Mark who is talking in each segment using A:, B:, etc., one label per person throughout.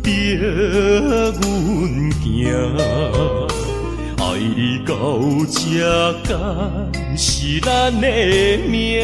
A: 逼阮行，爱你到这敢是咱的命。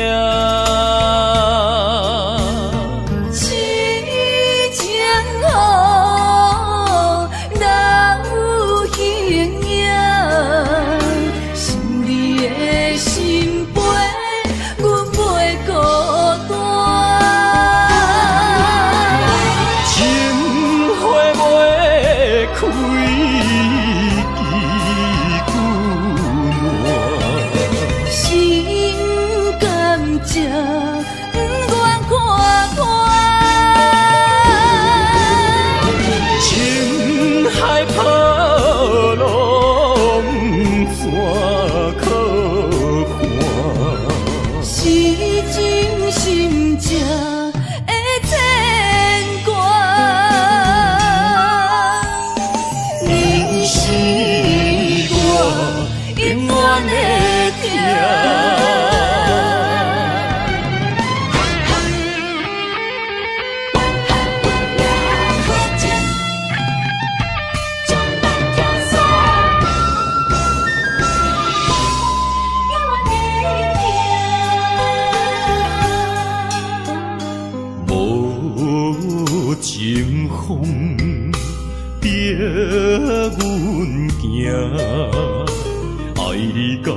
A: 到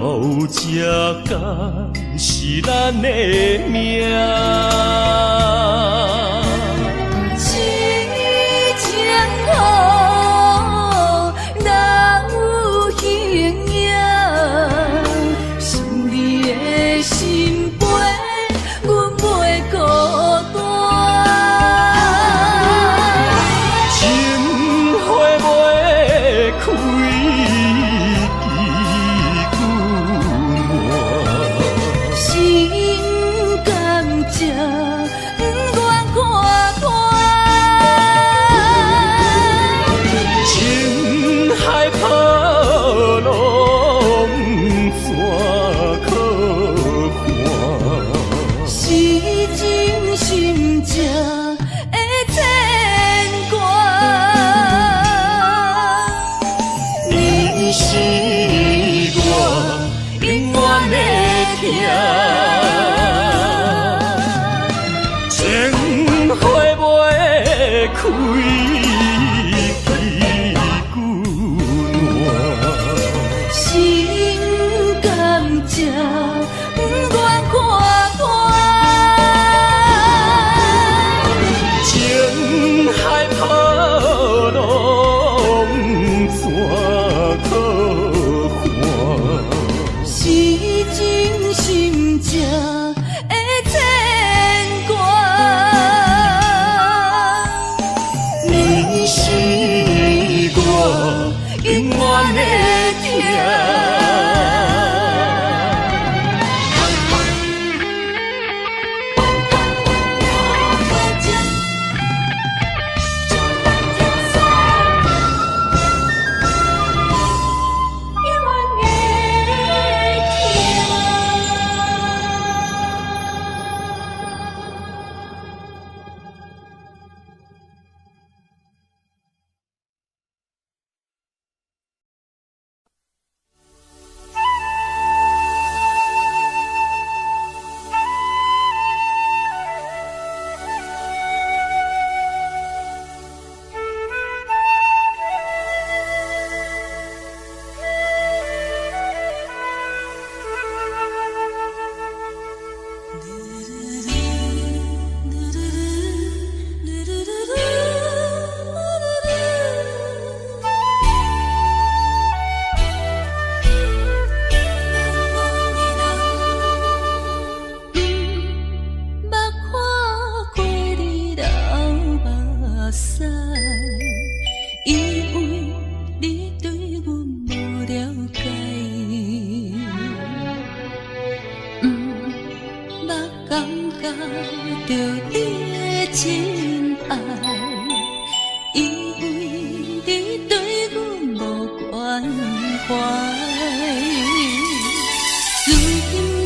A: 这敢是咱的命？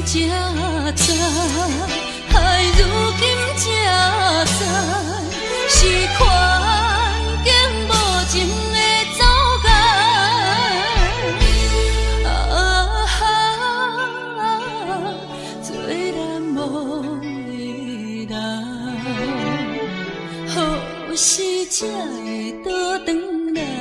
B: 才知，如今才知。才会倒转来。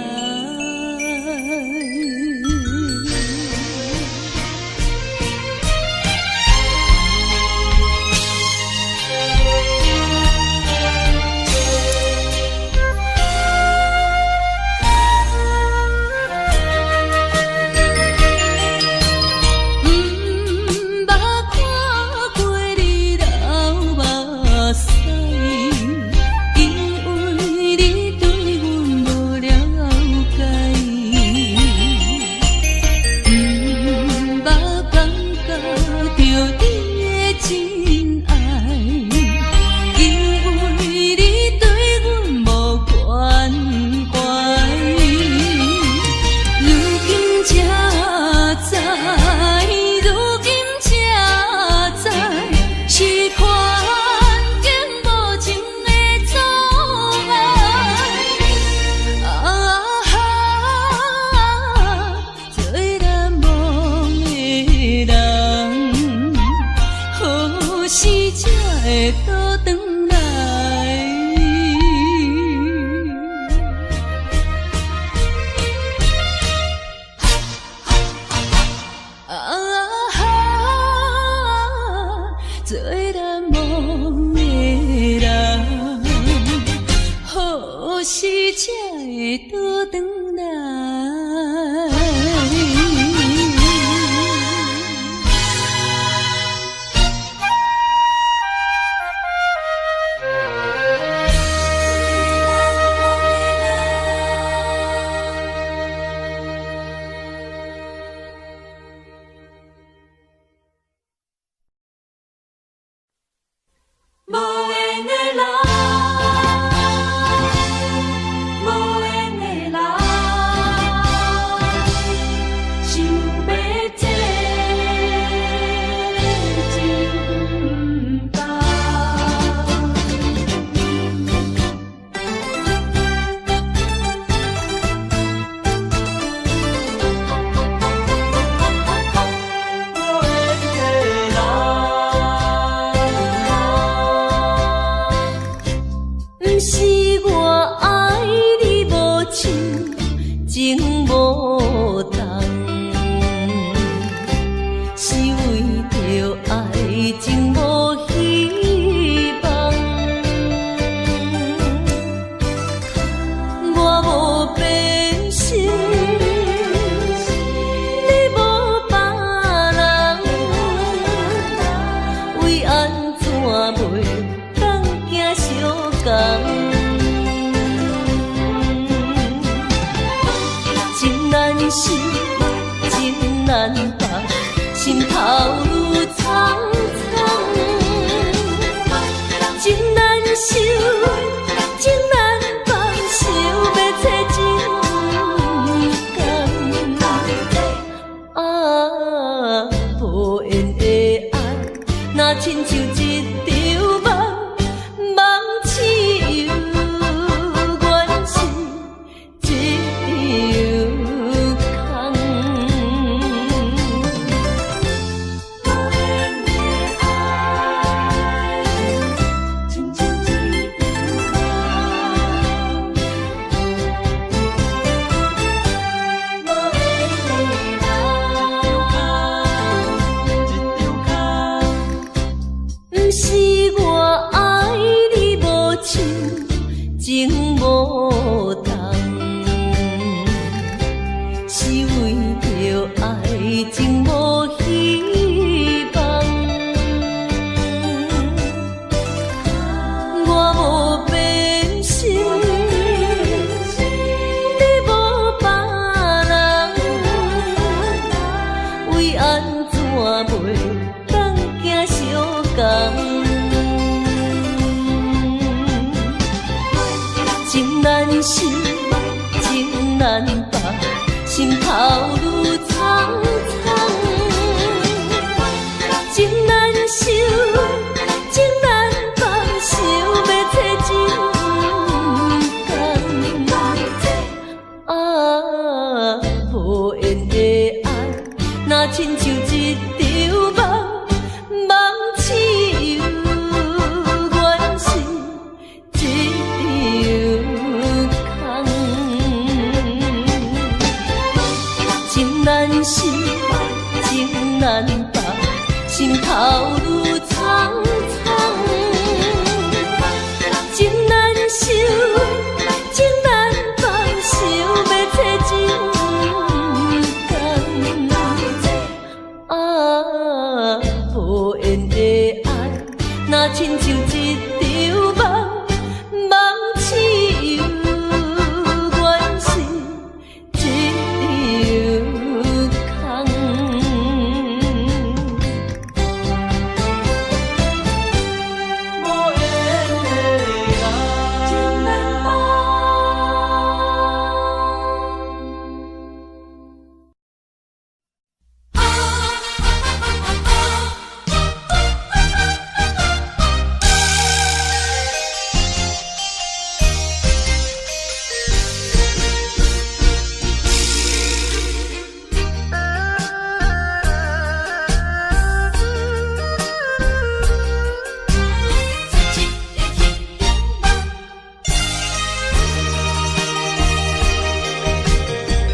B: 头愈苍苍，情难收，情难放，想要找情工。啊，无缘的爱，若亲像一场梦，梦似有缘是一场空。无缘的爱，情难放。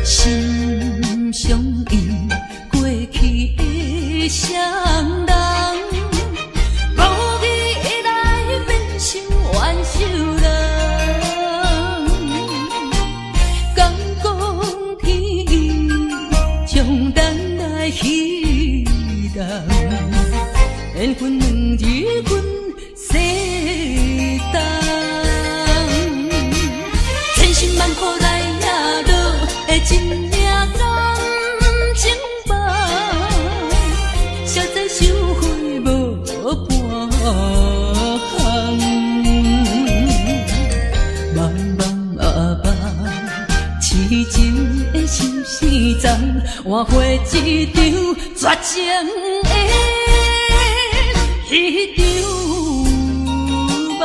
B: 心相印，过去的双人，无意来变成冤仇人。敢讲天意，将咱来彼人，缘分两日阮世当，千辛万苦来也落的真。换回一场绝情的迄场梦。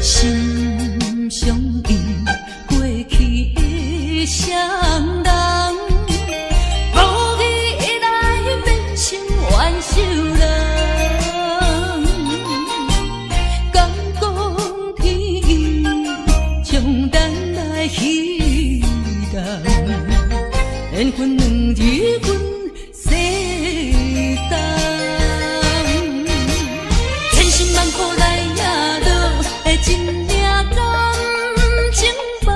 B: 心相印，过去的双人。仇人，敢讲天意，将咱来彼人，缘分两日阮世当，千辛万苦来也落的真命感情梦，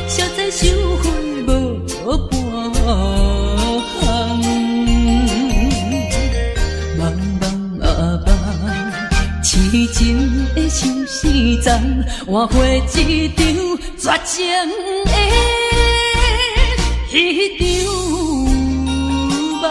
B: 消灾收回无半。痴情的相思针，换回一场绝情的迄场梦。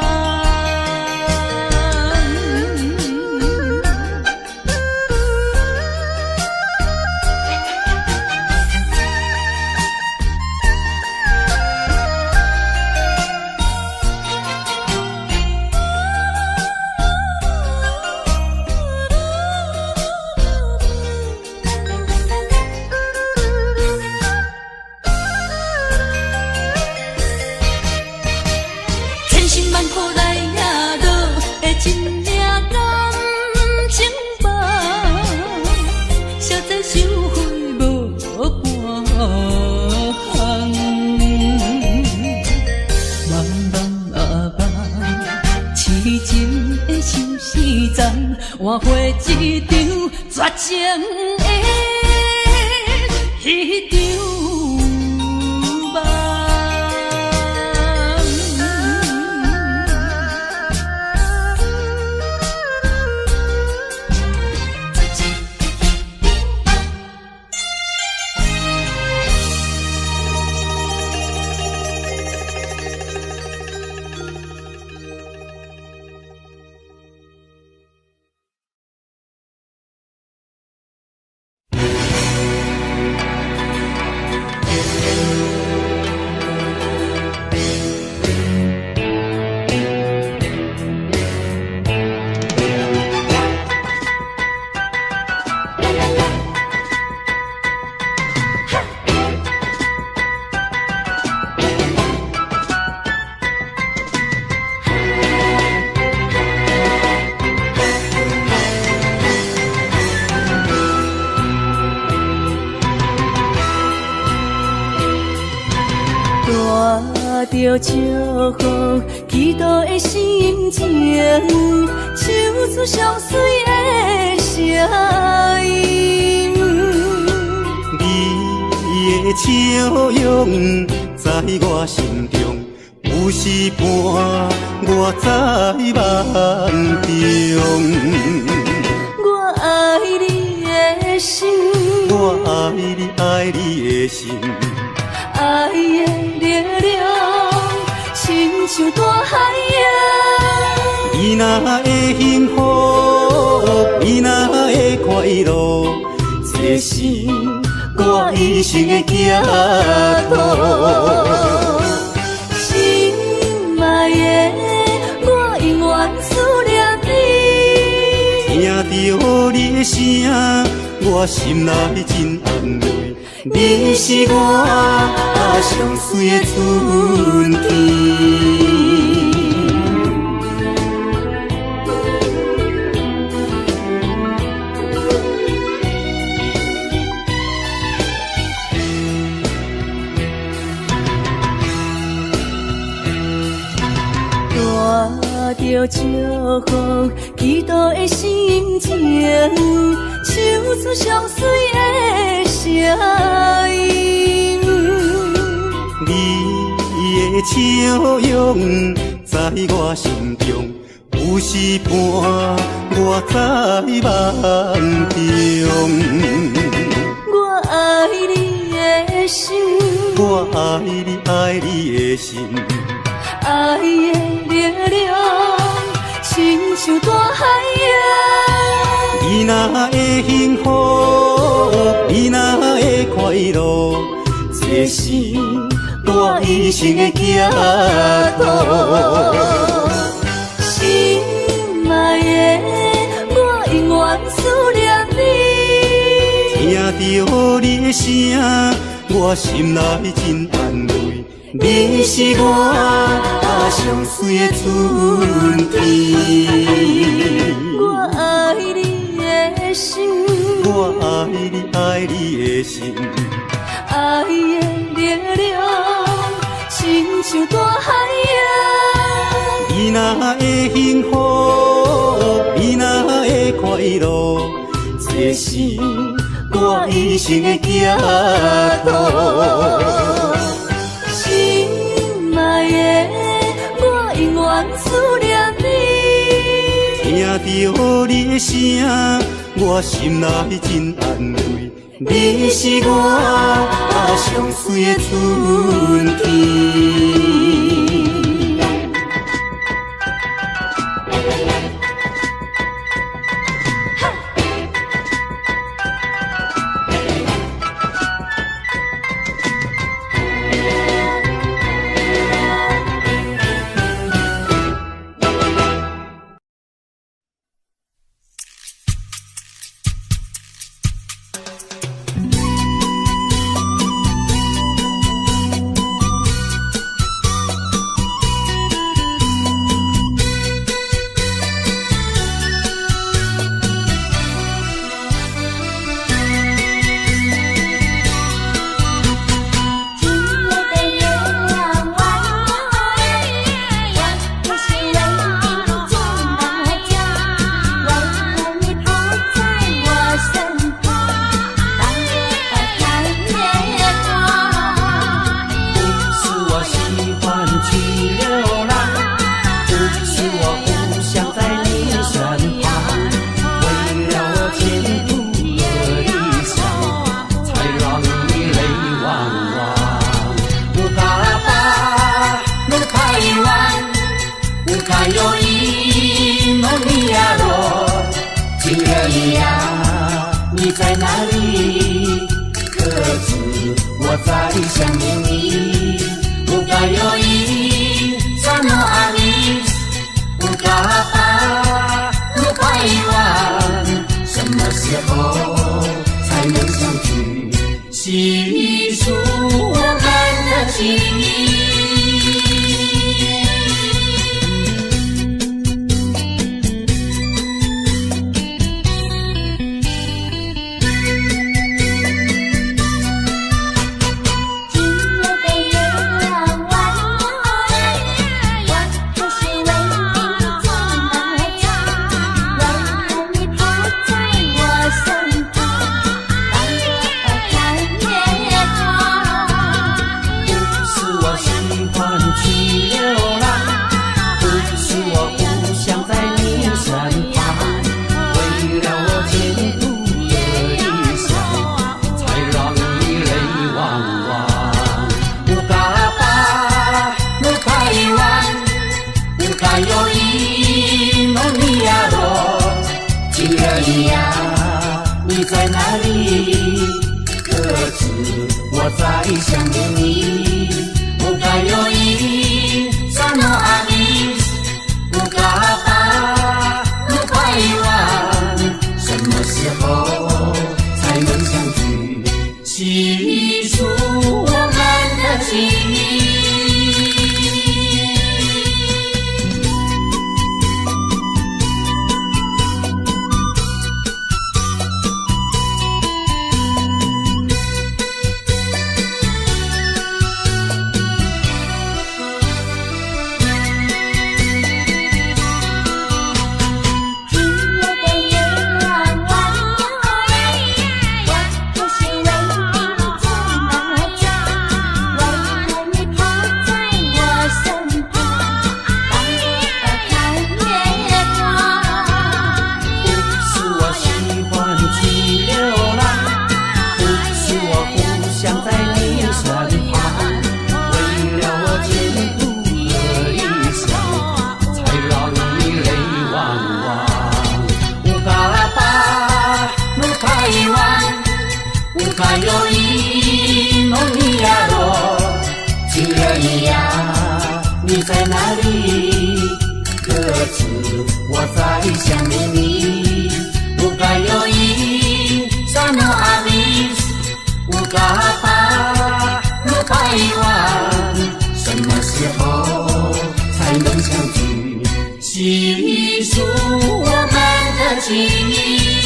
B: 万苦来也落的真命感情梦，消灾收回无半项。茫茫啊茫，痴情的相思针，换回一场绝情的迄场梦。带着祝福祈祷的心情，唱出上水的声音。
C: 你的笑容在我心中，有时伴我在梦中。
B: 我爱你的心，
C: 我爱你，爱你的心，
B: 爱的力量亲像大海洋。
C: 你若会幸福，你若会快乐，这是我一生的寄托。
B: 心爱的，我永远思念你。
C: 听着你的声，我心内真安慰。你是我上水的春天。
B: 带着祝福祈祷的心情，唱出上水的声音。
C: 你的笑容在我心中，有时伴我在梦中。
B: 我爱你的心，
C: 我爱你，爱你的心，
B: 爱的力量亲像大海洋。
C: 你若会幸福，你若会快乐，这是我一生的寄托。
B: 心爱的，我永远思念你。
C: 听着你的声，我心内真安慰。你是我上水的春天。
B: 我爱你的心，
C: 我爱你，爱你的心，
B: 爱的力量亲像大海洋。
C: 你若会幸福，你若会快乐，这是我一生的寄托。
B: 心爱的，我永远思念你。
C: 听着你的声，我心内真安慰。你是我上水的春天。在哪里？可知我在想念你。不该有一刹那阿弥，不该把不该遗忘，什么时候才能相聚？细数我们的情谊。
B: 今夜的月亮
C: 我在想念你，不该有因，萨诺阿米，不该把路拍完，什么时候才能相聚？细数我们的情谊。还有一梦一呀罗，情人一呀，你在哪里？可知我在想念你？不该有一萨诺阿米，不该把路拍完，什么时候才能相聚？细数我们的情谊。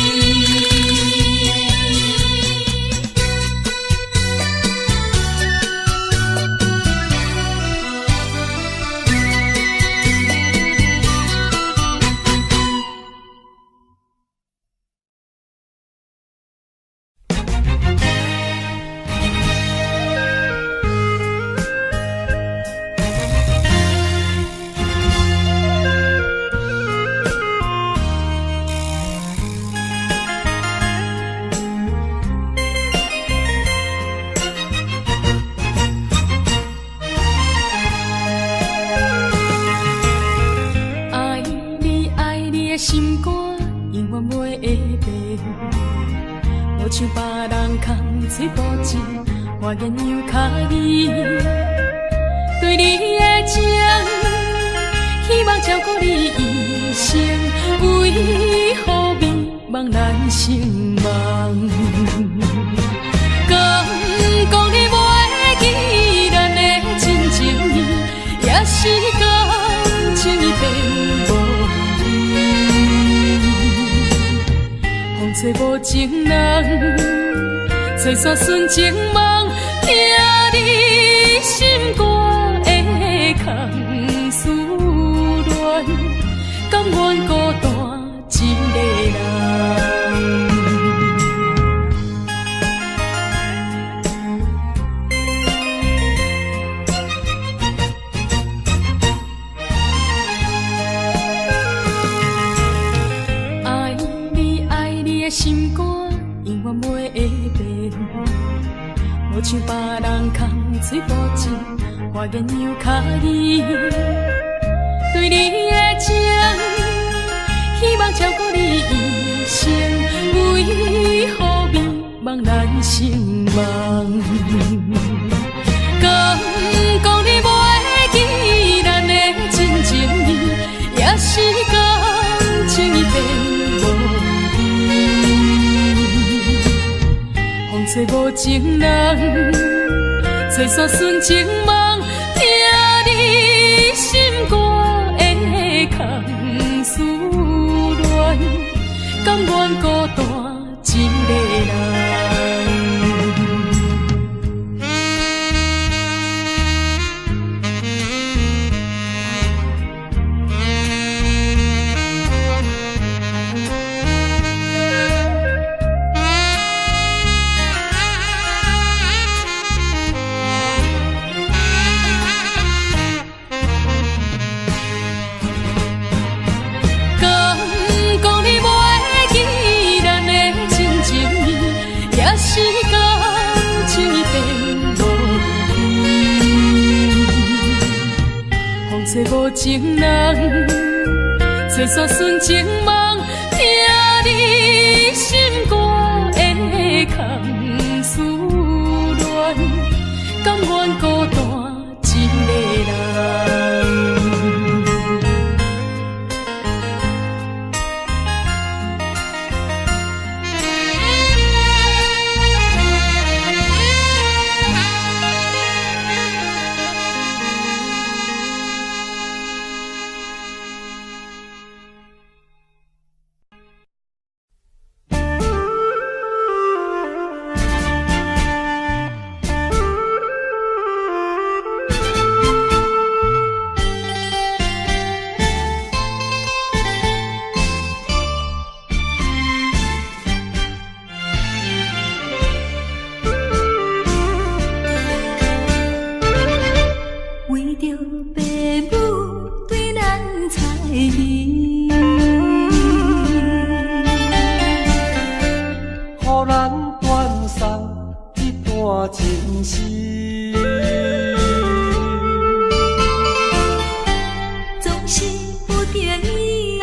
B: 心肝永远袂会变，无像别人空嘴无舌，我言又卡你。对你的情，希望照顾你一生，为何迷茫难成梦？敢讲你袂记咱的真情意，也是讲情意变无。风吹无情人，吹煞纯情梦，听你心肝的空思恋，甘愿孤单一个人。心肝永远袂会变，无像别人空嘴无舌，我言又卡你。对你的情，希望照顾你一生，为何迷茫难成梦？敢讲你袂记咱的真情意，也是讲情意变。风吹无情人，吹煞纯情梦，听你心肝的空思恋，甘愿孤单一个人。吹无情人，吹煞纯情梦，听你心肝的空思
D: 段情诗，
B: 总是不得已，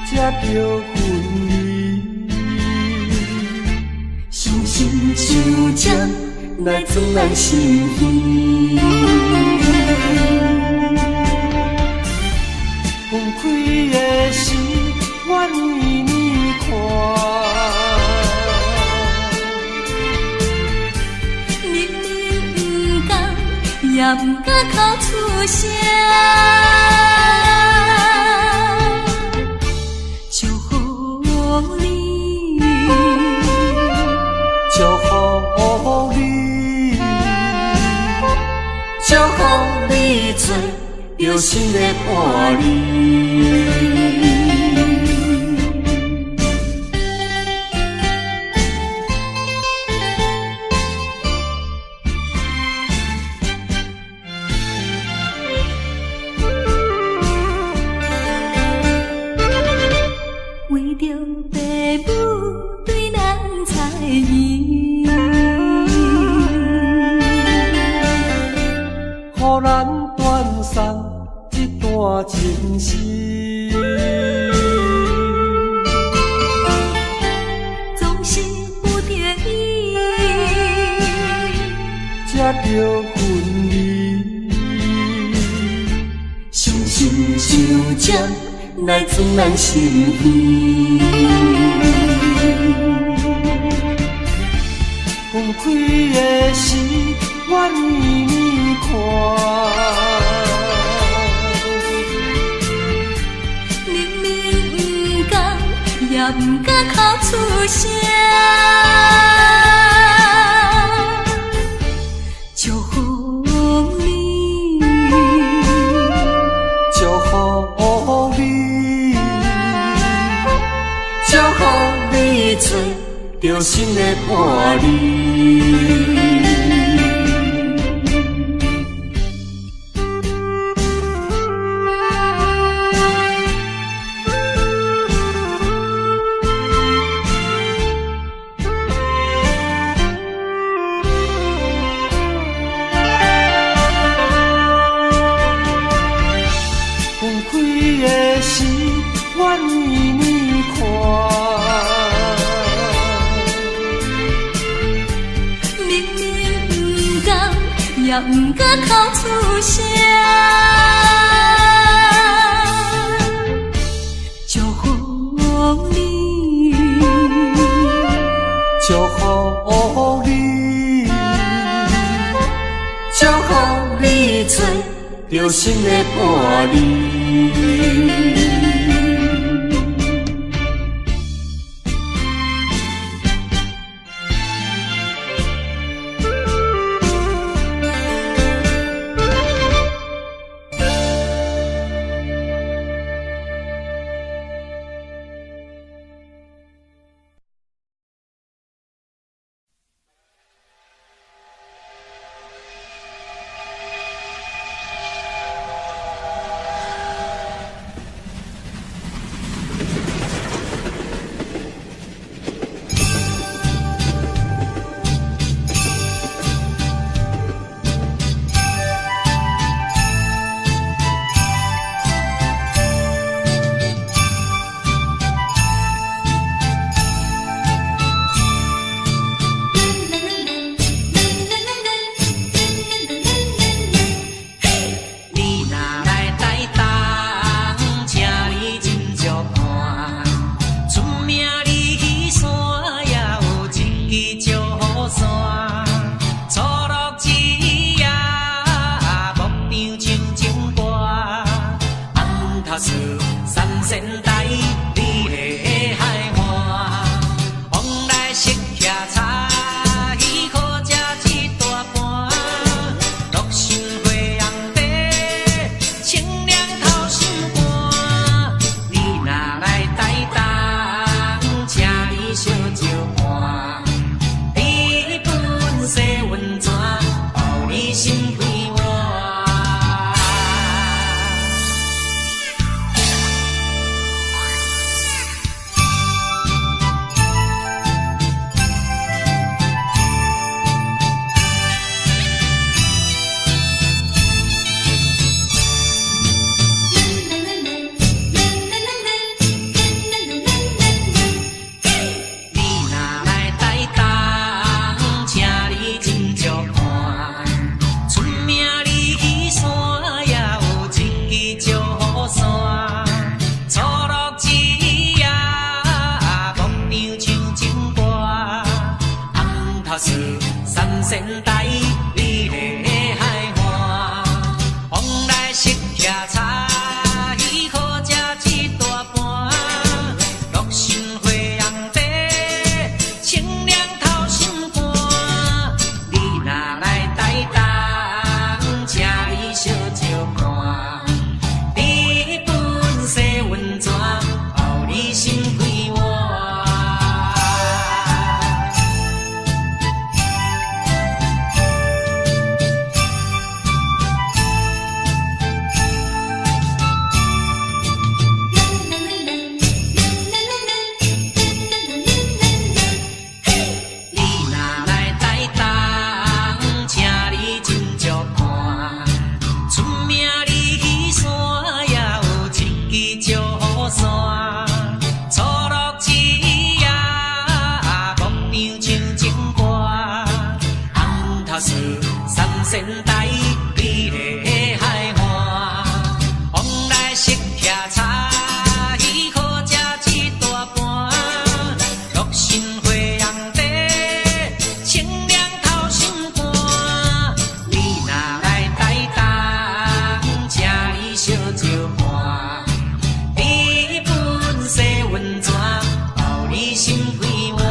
D: 才着分离。
C: 伤心像针来钻咱心耳，
D: 分开的时，我年年看。
B: 也不敢口出声，祝福你，
D: 祝福你，
C: 祝福你做着新的伴侣。
B: 为着爸母对咱猜疑，
D: 予咱断送这段情诗，
B: 总是不得已，
D: 才着分离。
C: 伤心像针来钻咱心耳，
D: 分开的时，我年年看。
B: 明明不甘，也不敢口出声，祝福你，
D: 祝福你，
C: 祝福你做着新的伴侣。
D: 分开的时，我年年看。
B: 明明不甘，也不敢口出声，祝福你，
D: 祝福你，
C: 祝福你做着新的伴侣。塔斯三仙台，美丽的海岸，往来色骑茶，伊好食一大盘，乐心花红茶，清凉透心肝。你若来台东，请你小酒看，日本洗温泉，包你心开换。三仙台，美丽的海岸，往来色骑茶，伊好食一大盘，乐心花红茶，清凉透心肝。你若来台东，请你小酒看，日本洗温泉，包你心开换。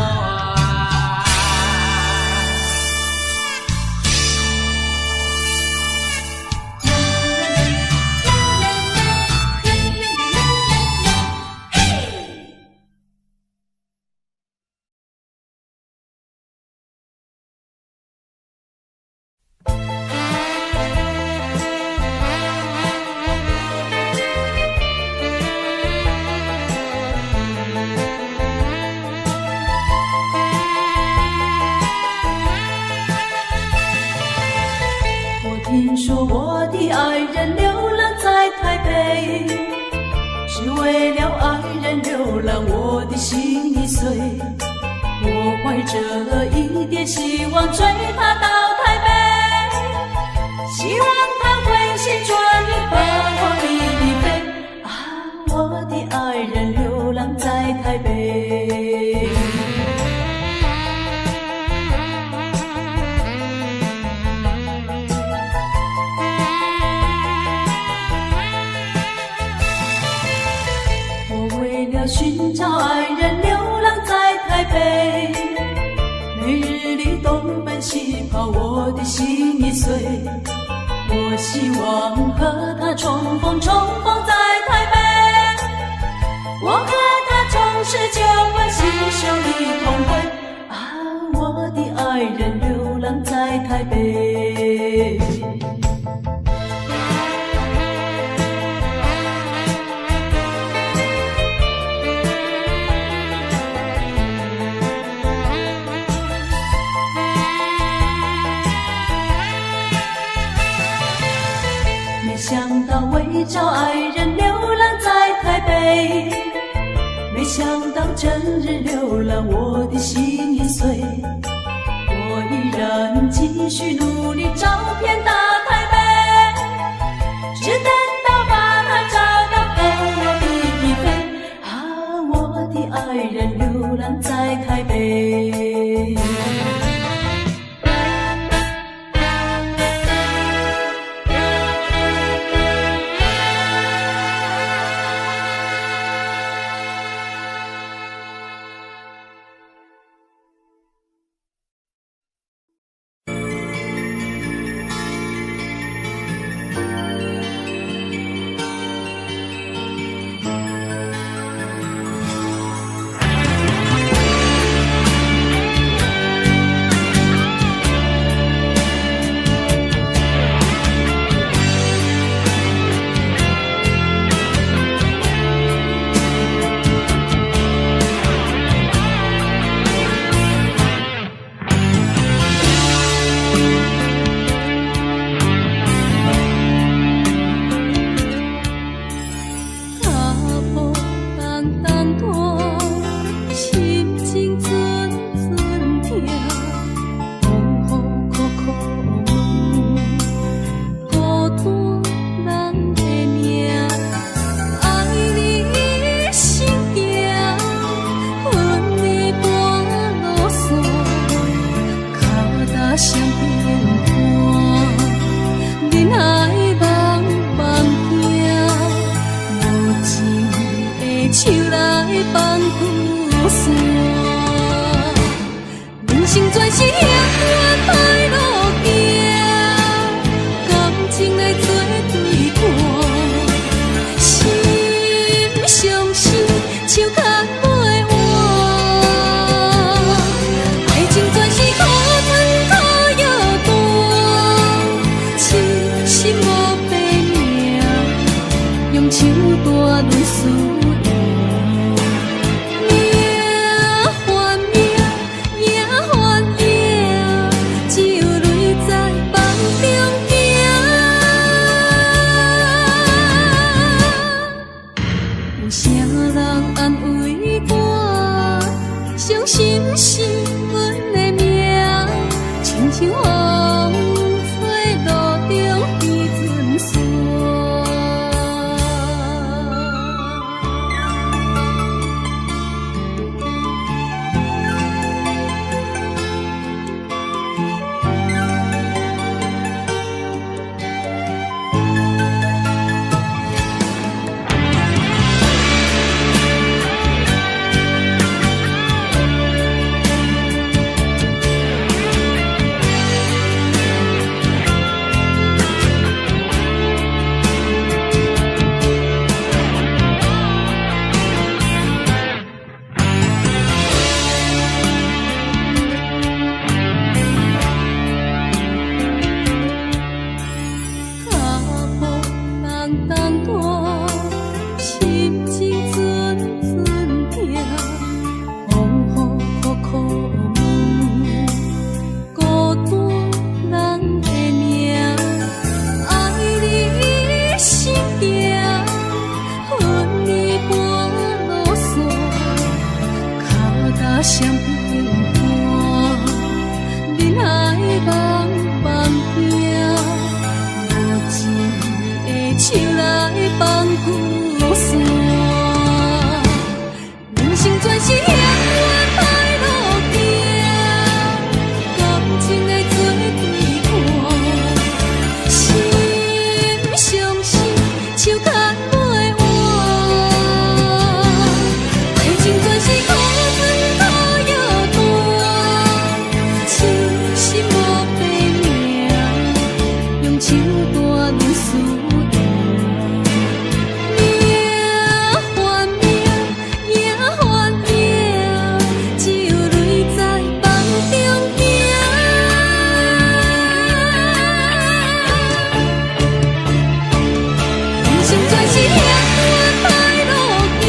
B: 听说我的爱人流浪在台北，是为了爱人流浪，我的心已碎。我怀着一点希望追他到台北，希望他会心转意把我离飞。啊，我的爱人流浪在台北。寻找爱人流浪在台北，每日里东奔西跑，我的心已碎。我希望和他重逢在台北，我和他重拾旧欢，携手一同回。啊，我的爱人流浪在台北。想到为找爱人流浪在台北，没想到整日流浪，我的心已碎。我依然继续努力找遍大台北，只等到把他找到和我一飞。啊，我的爱人流浪在台北。是幸运歹路行，感情来做对看，心相信手牵袂换，爱情全是苦吞苦药断，痴心无白命，用手段论输赢。心是阮的命，亲像风吹路中彼阵线。相片看，恁爱梦梦行，无情的手来放久线。人生全是幸运歹路行，感情来做对看，心相信手牵袂换，爱情全是苦。手段论输赢，命换命，命换命，只有泪在梦中行。人生全是幸运歹路行，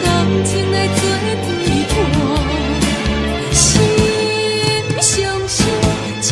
B: 感情来做对看，心相信手牵。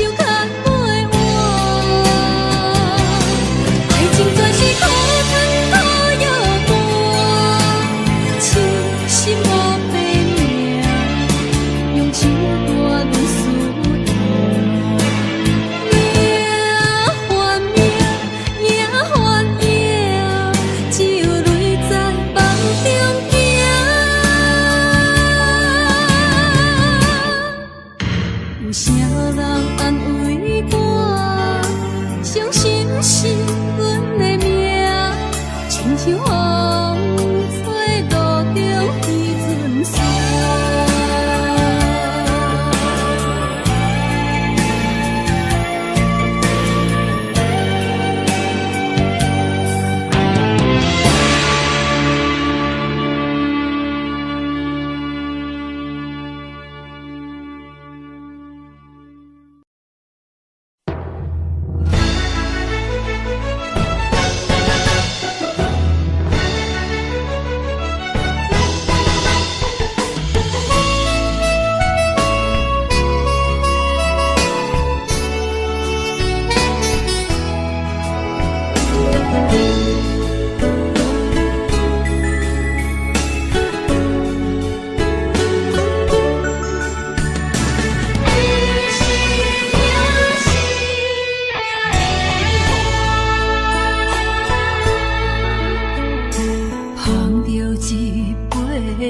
B: 有啥人安慰我？相信是阮的命，亲像风吹路中彼阵线。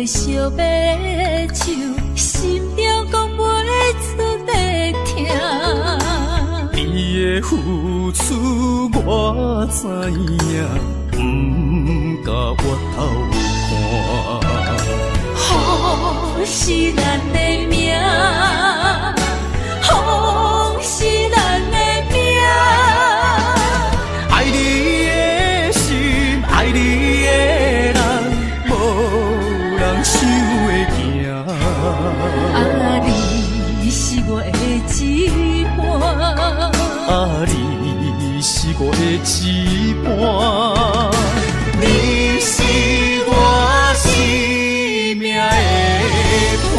B: 小白手，心中讲袂出的痛。
A: 你的付出我知影，不敢越头看。
B: 是咱的命，风是咱的命。
A: 爱你的心，爱你的人，无人想会行。
B: 啊，你是我的一半，
A: 啊，你是我的一半，你是我生命的伴。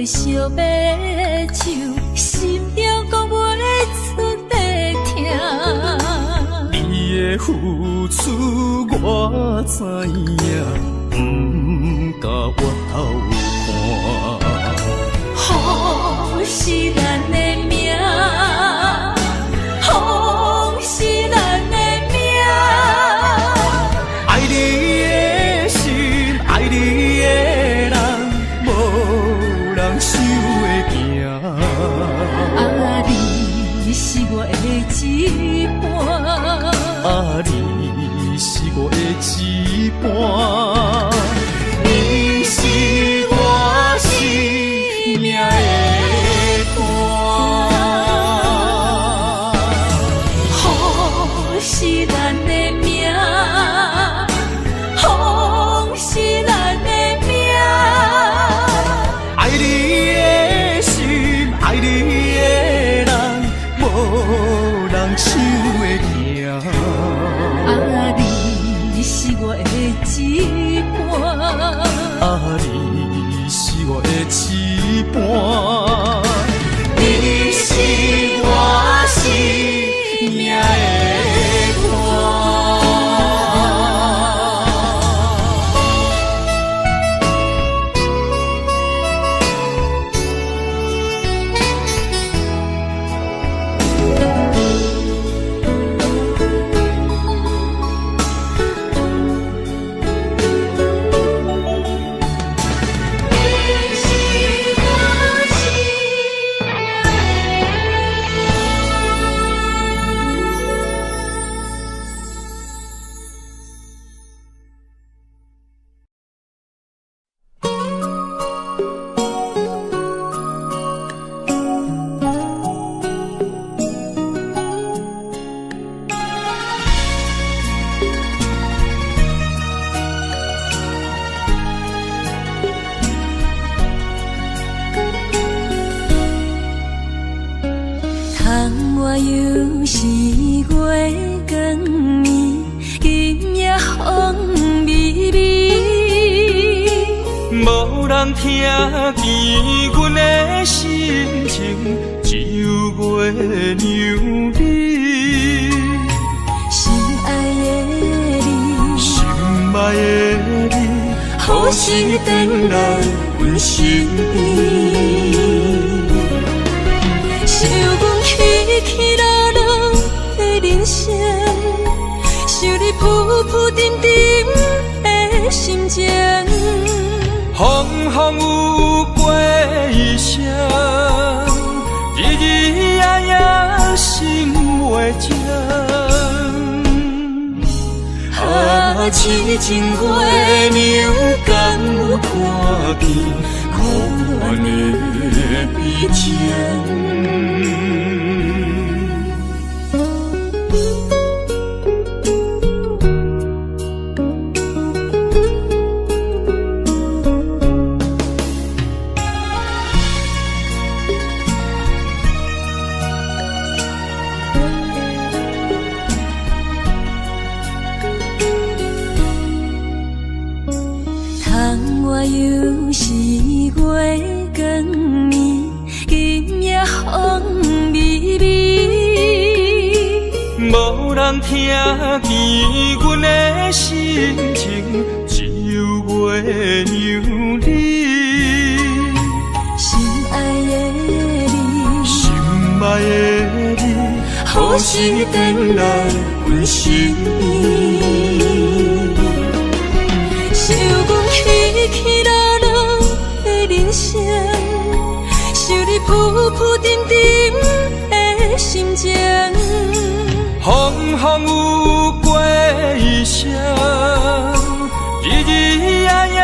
A: 烧白酒，心中讲袂出地痛。你的付出我知影，不甲我头看。
B: 雨是咱的命，风是咱的命。
A: 爱你的心，爱你的人，无人想会行。
B: 啊，你是我的一半，
A: 啊，你是我的一半，你是我生命的伴。
B: 雨是咱的命，风是咱的命。
A: 爱你的心，爱你的人，无人想会行。
B: 啊，你是我的一半，
A: 啊，你是我的一半，你是我生命的伴。
B: 我又是月光暝，今夜风微微，
D: 无人听见阮的心情，只有月娘你。
B: 心爱的你，
D: 心爱的你，何时回来阮身边？
B: 想阮起起落落的人生，想你浮浮沉沉的心情。
D: 风风有过一生，日日夜夜心袂静。啊，痴情月娘敢有看见可怜的悲情？
B: 我又是月光暝，今夜风微微，
D: 无人听见阮的心情，只有月娘你。
B: 心爱的你，
D: 心爱的你，何
A: 故事转来阮身边。
B: 想阮起起落落的人生，想你浮浮沉沉的心情。
D: 风风有过一生，日日夜夜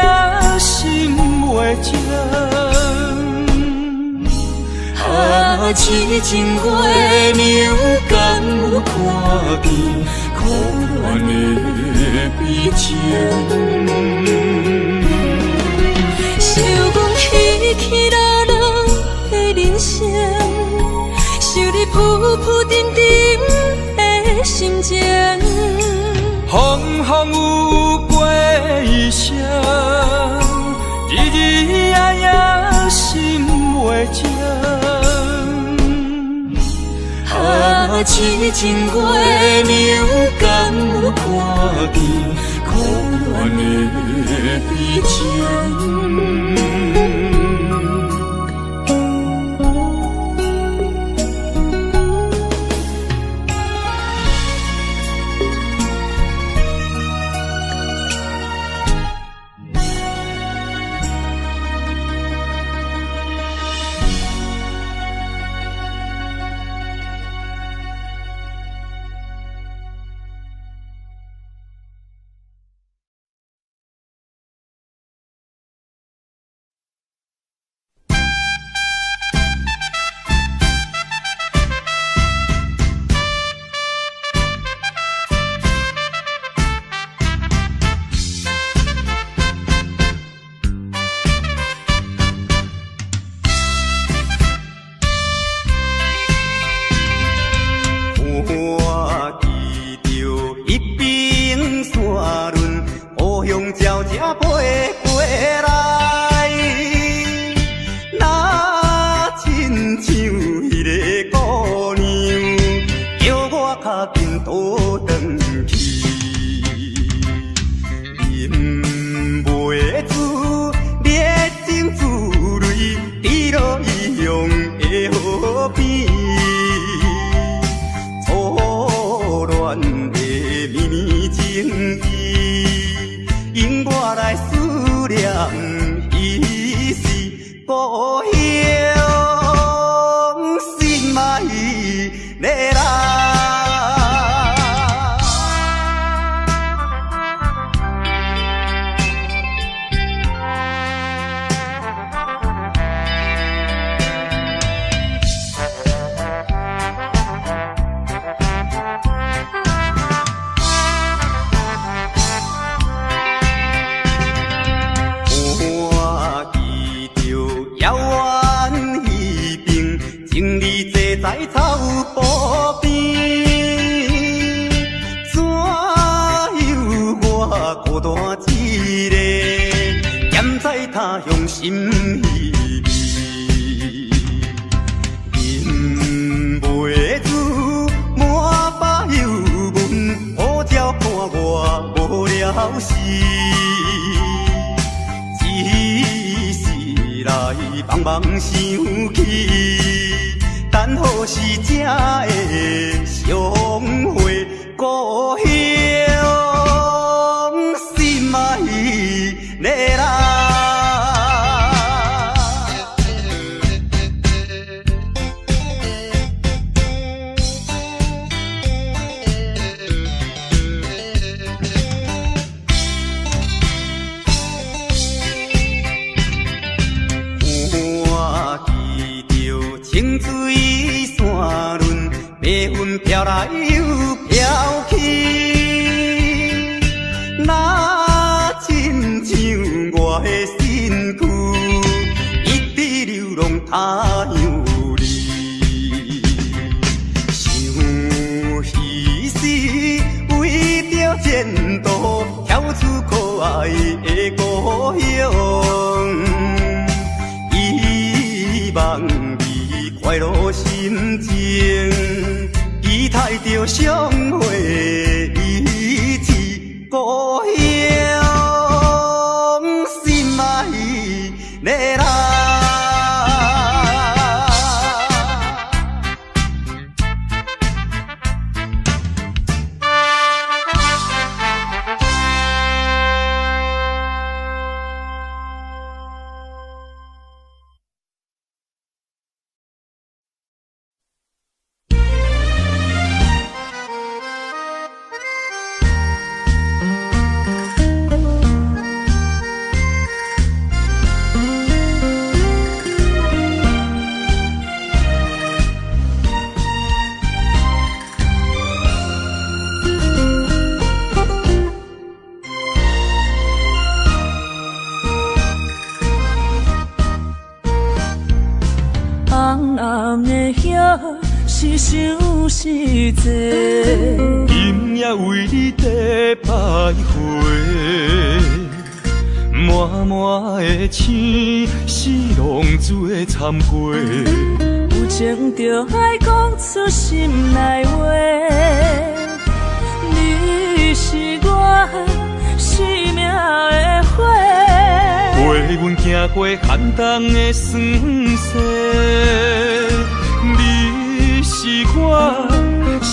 D: 心袂静。
A: 痴情月流敢有看见苦恋的悲情？
B: 想阮起起落落的人生，想你浮浮沉沉的心情。
D: 风风有过一生，日日夜夜心袂静。
A: 痴情月流敢有看见苦恋的悲情？
B: 暗的夜是想是多，
D: 今夜为你在徘徊，满满的青是浪珠的参过。
B: 有情就爱讲出心内话，你是我生命的花，
D: 陪阮行过寒冬的酸涩，你是我心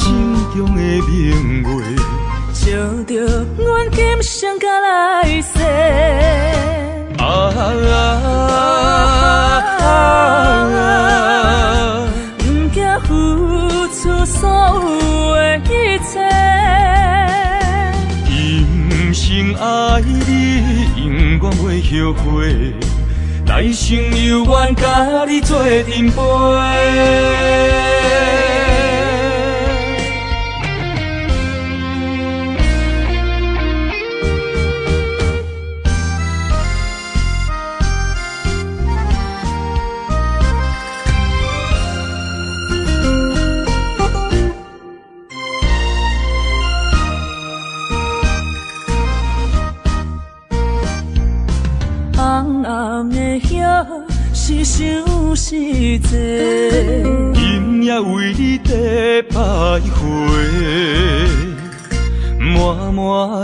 D: 中的明月，
B: 照着阮今生甲来世。不惊付出所有的一切，
D: 今生爱你，永远袂后悔，来生有缘甲你做阵陪。
B: 暗的夜是想是多，
D: 今夜为你在徘徊，满满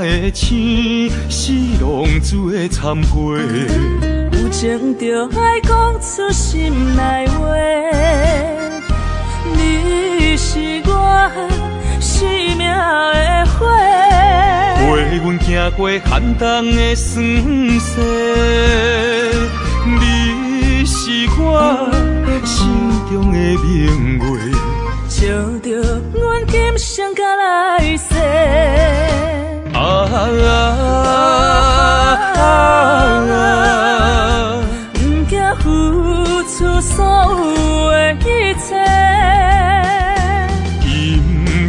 D: 的青是浪珠的参过。
B: 有情就爱讲出心内话，你是我生命的花，
D: 陪阮行过寒冬的酸涩，你是我心中的明月，
B: 照着阮今生甲来世。不惊付出所有的一切，
D: 今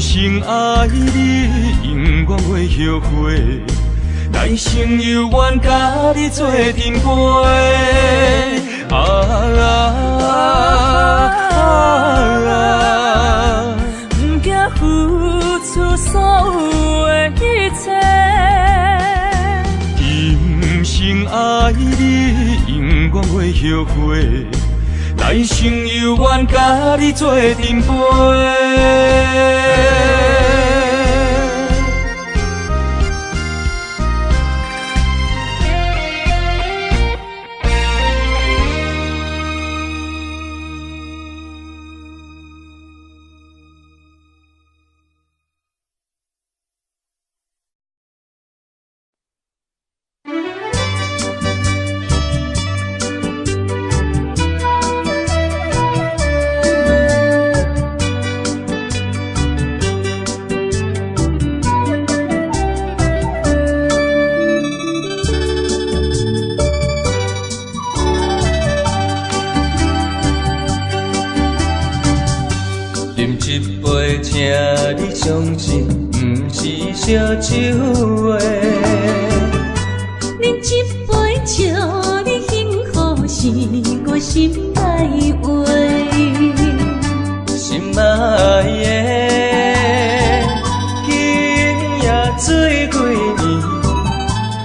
D: 生爱你，永远袂后悔，来生有缘甲你做阵陪。
B: 不惊付出所有的一切，
D: 今生爱你，永远袂后悔，来生有缘甲你做阵陪。相信不是烧酒话，
B: 饮一杯祝你幸福是我心内话，
D: 心爱的，今夜醉几年，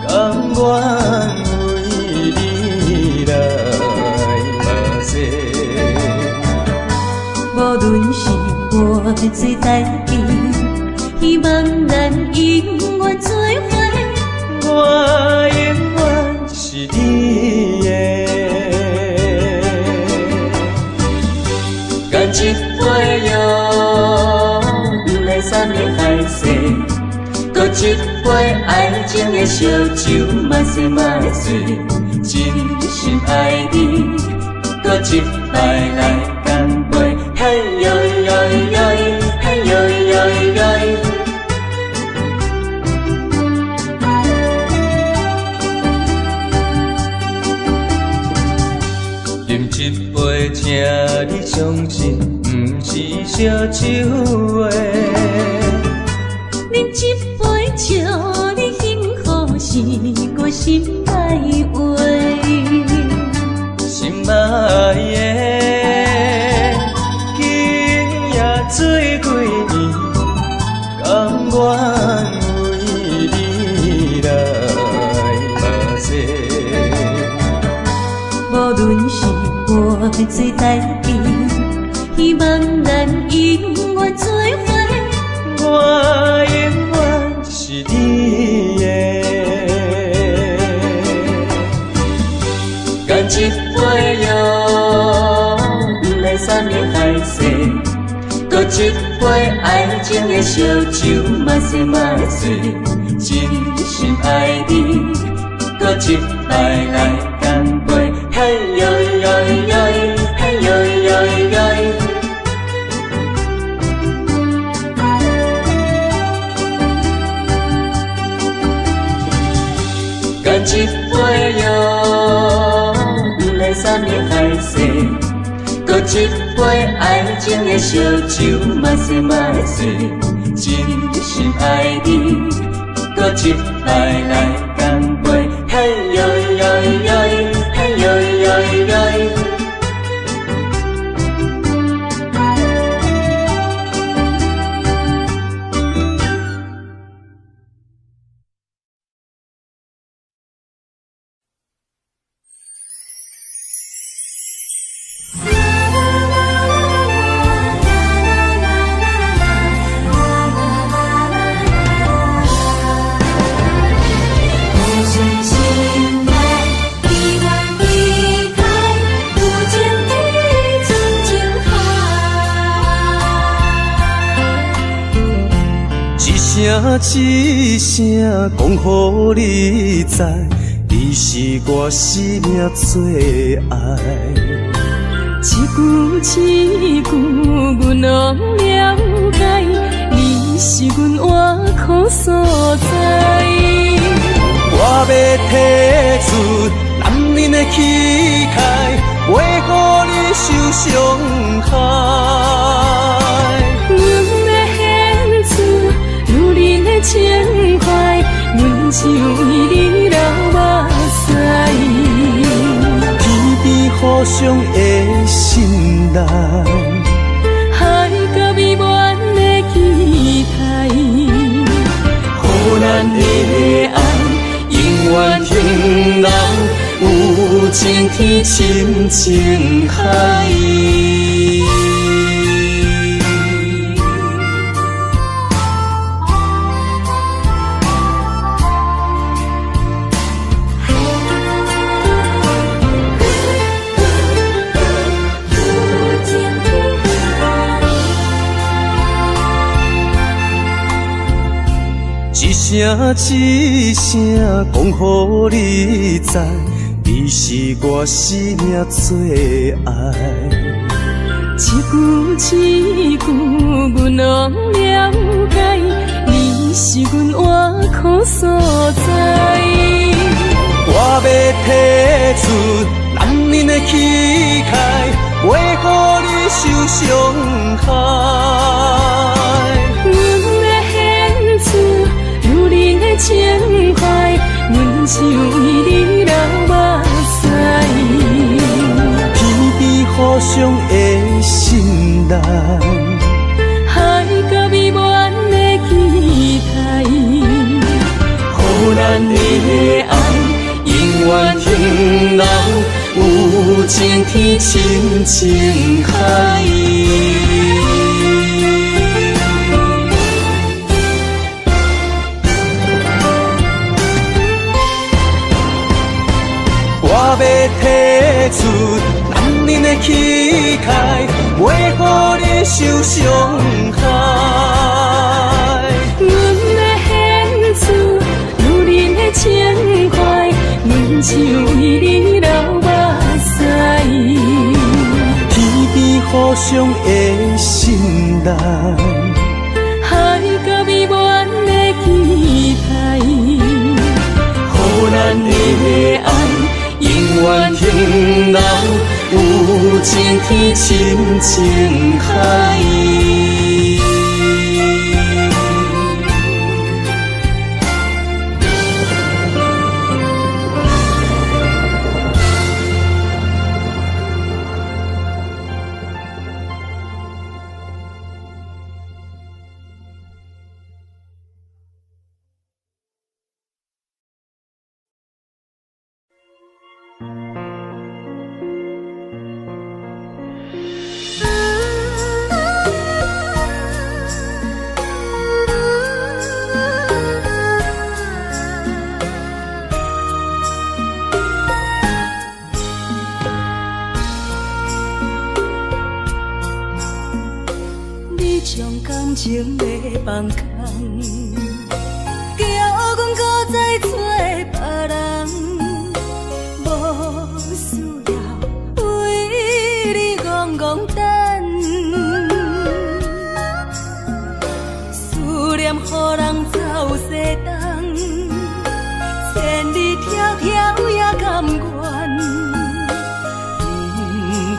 D: 甘愿为你来目屎。
B: 无论是我最代志，希望咱永远做伙。
D: 我永远是你的，干一杯哟，不来三年海誓，搁一杯爱情的烧酒，嘛是嘛醉，真心爱你，搁一摆来干杯，嘿呦呦呦，嘿呦呦呦。饮一杯，请你相信，不是烧酒话。
B: 饮一杯，祝你幸福是我心内话。
D: 心爱的，要做代志，希望咱永远做伙。
A: 我永远是你的。
D: 干一杯药，不来三年海誓，搁一杯爱情的烧酒，嘛说嘛醉，真心爱你，搁一摆来干杯，嘿呦呦呦，嘿呦呦呦。干一杯药，不来三年海誓，搁一杯爱情的烧酒，嘛说嘛醉，真心爱你，搁一摆来干杯，嘿呦呦呦，嘿呦呦呦。
A: 一声讲予你知，你是我生命最爱。
B: 一句一句，阮拢了解，你是阮活苦所在。
A: 我要提出男人的气概，袂予你受伤害。情怀，阮只为你流目屎。天边互相的信赖，
B: 海角美满的期待，
A: 予咱的爱永远停留，有情天深情海。一声讲予你知，你是我生命最爱。
B: 一句一句，阮拢了解，你是阮活苦所在。
A: 我要提出男人的气概，袂予你受伤害。情怀，阮只为你流目屎。天边互相的信赖，
B: 海角美满的期待，
A: 予咱的爱永远停留，有情天深情海。我要提出男人的气概，袂予你受伤害。
B: 阮要献出女人的情怀，阮只为你流目屎。
A: 天边互相的信赖，
B: 海角美满的期待，
A: 予咱的爱永远停留，有情天深情海。
B: 情要放空，叫阮搁再找别人，无需要为你戆戆等，思念予人走西东，千里迢迢也甘愿，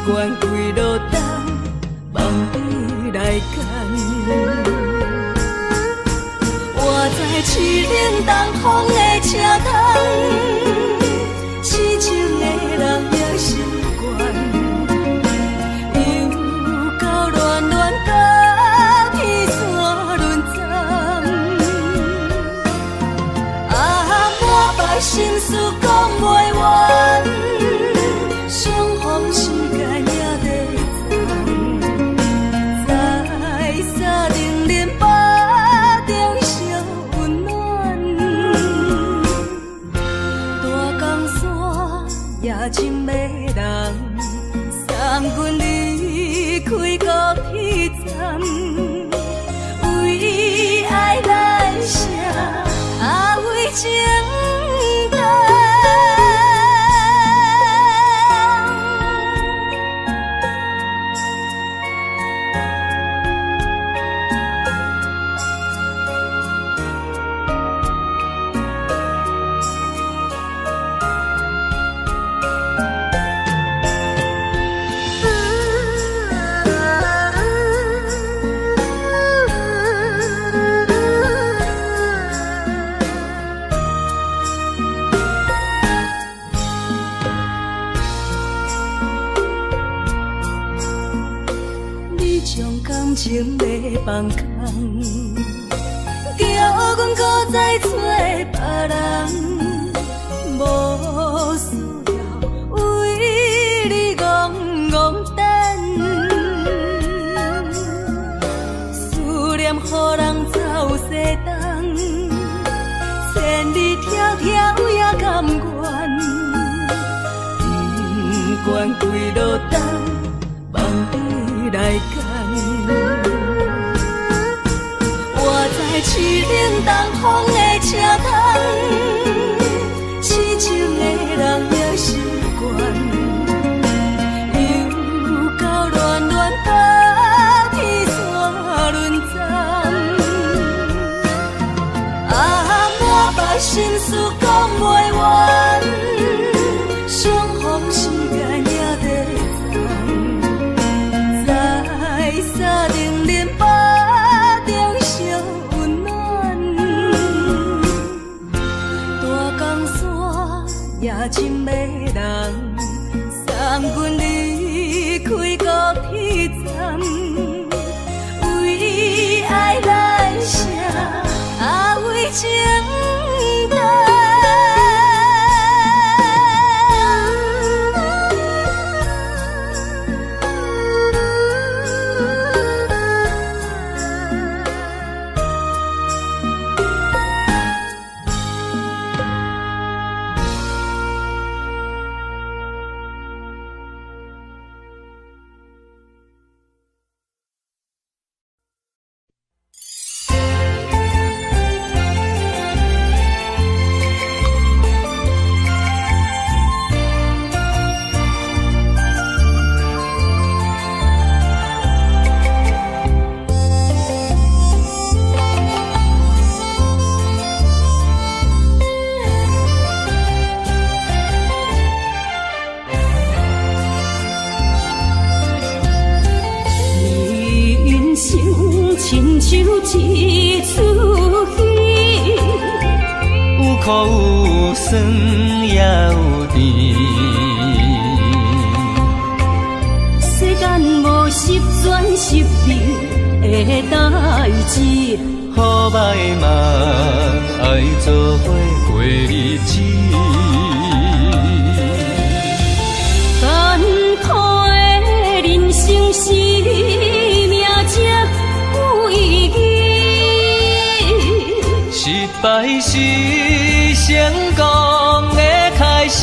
B: 不管几路东，望你来干。我在凄冷东风的车窗，痴情的人也习惯，又到乱乱甲天线轮转。啊，满腹心事讲袂完，相逢时间也在藏，在沙冷冷巴中烧温暖。大江山夜深的人，送阮离开高铁站，为爱来写，为情等。感情要放空，叫阮搁再找别人，无需要为你戆戆等，思念予人走西东，千里迢迢也甘愿，不管几路东，望你来干。我在凄冷东风的车窗，痴情的人也习惯，又到乱乱甲天线轮转。啊，满腹心事讲袂完，相逢时间也在藏，在沙冷冷巴中烧温暖。大江山夜深的人，送阮离开高铁站，为爱来写，为情等。
D: 亲像一出戏，
A: 有苦有酸也有甜。
D: 世间无十全十美的代志，
A: 好歹嘛爱做伙过日子。
D: 艰苦的人生是命才有意义，
A: 失败是成功的开始。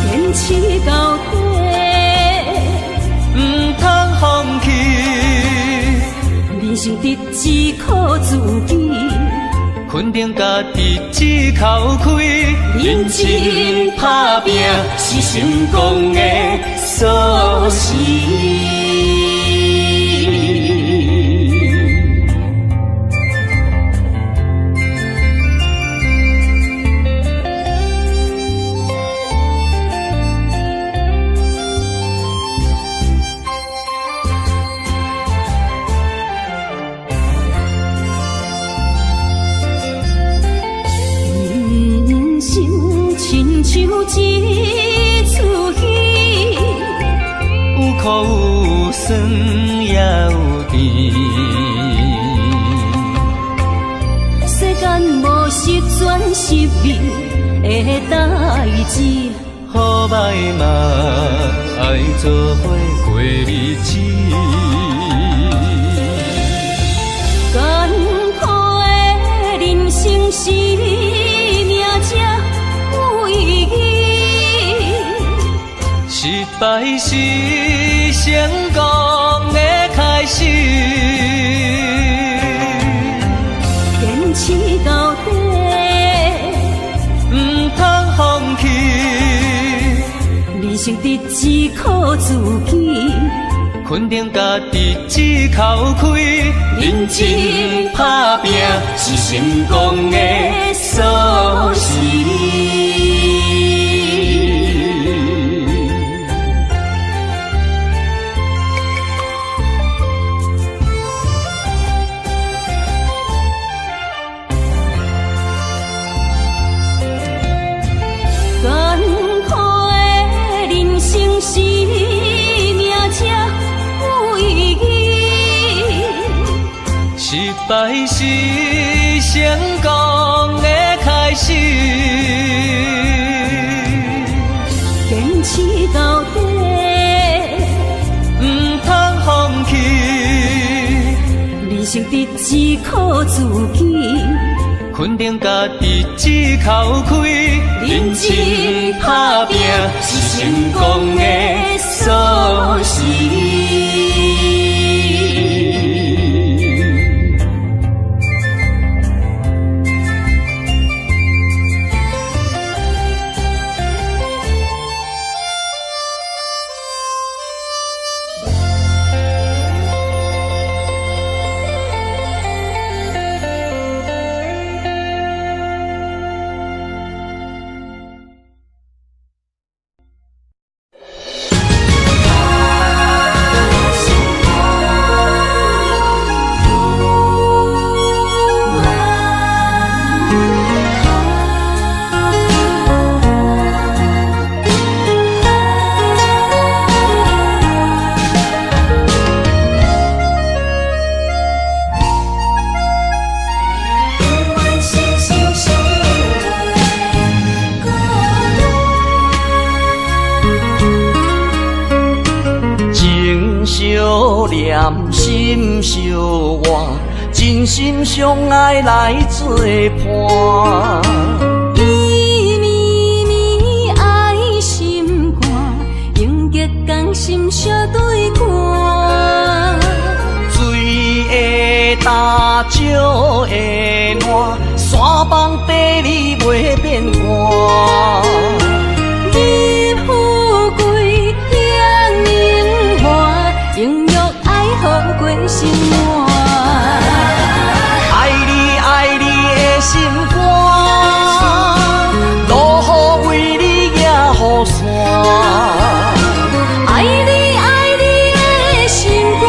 A: 坚持到底，唔通放弃。肯定家己一口开，认真打拼是成功的锁匙。
B: 像一出戏，
A: 有苦有酸也有甜。
B: 世间无十全十美的代志，
A: 好歹嘛爱做伙过日子。
B: 艰苦的人生是命才。
A: 失败是成功的开始，
B: 坚持到底，
A: 唔通放弃。
B: 人生得只靠自己，
A: 肯定家己一口开，认真打拼是成功的锁匙。失败是成功的开始，
B: 坚持到底，
A: 唔通放弃。
B: 人生得只靠自己，
A: 肯定家己一口开，认真打拼是成功的锁匙。心相活，真心相爱来作伴。
B: 伊绵绵爱心肝，永结同心相对看。
A: 水会干，石会烂，山崩地裂袂变卦。
B: 你富贵享荣华，永浴爱好过生活。
A: 爱你爱你的心肝，落雨为你野雨伞。
B: 爱你爱你的心肝，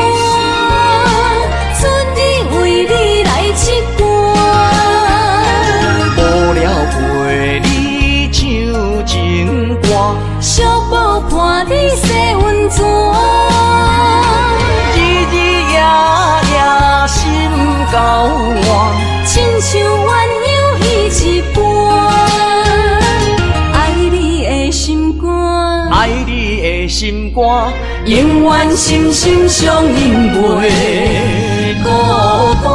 B: 春日为你来一歌。
A: 无聊陪你唱情歌，
B: 小宝伴你洗温泉。
A: 日日夜夜心交换，
B: 亲像鸳鸯彼一半。爱你的心肝，
A: 爱你的心肝，
B: 永远心心相印袂孤单。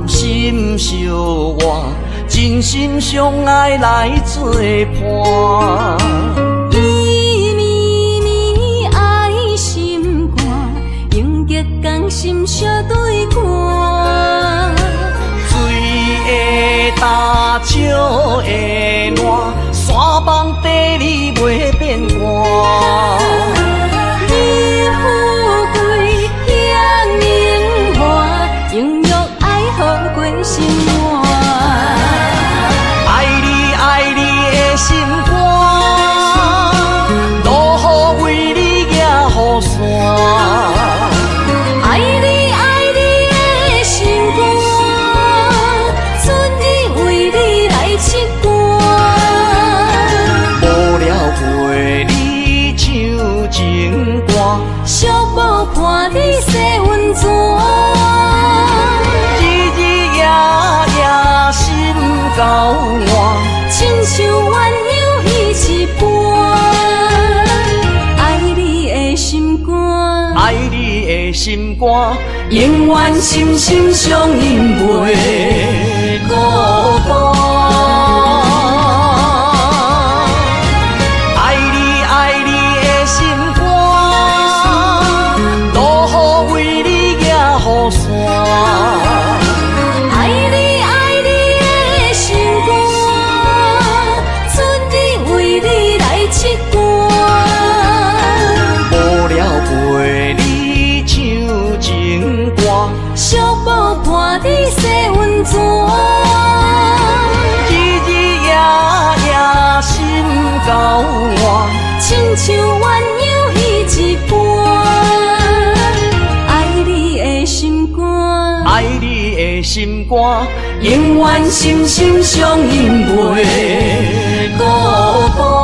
A: 心相活，真心相爱来作伴。
B: 绵绵爱心肝，永结同心相对看。
A: 水的干，石的烂，山崩地裂袂变卦。心肝，爱你爱你的心肝，路雨为你举雨伞。
B: 爱你爱你的心肝，春日为你来唱歌。
A: 无聊陪你唱情歌，
B: 寂寞伴你洗温泉。够换，亲像鸳鸯彼一半。爱你的心肝，
A: 爱你的心肝，
B: 永远心心相印袂孤单。
A: 爱你爱你的心肝，路雨为你举雨伞。
B: 寂寞伴你洗温泉，
A: 日日夜夜心够换，
B: 亲像鸳鸯彼一半。爱你的心肝，
A: 爱你的心肝，
B: 永远心心相印袂孤单。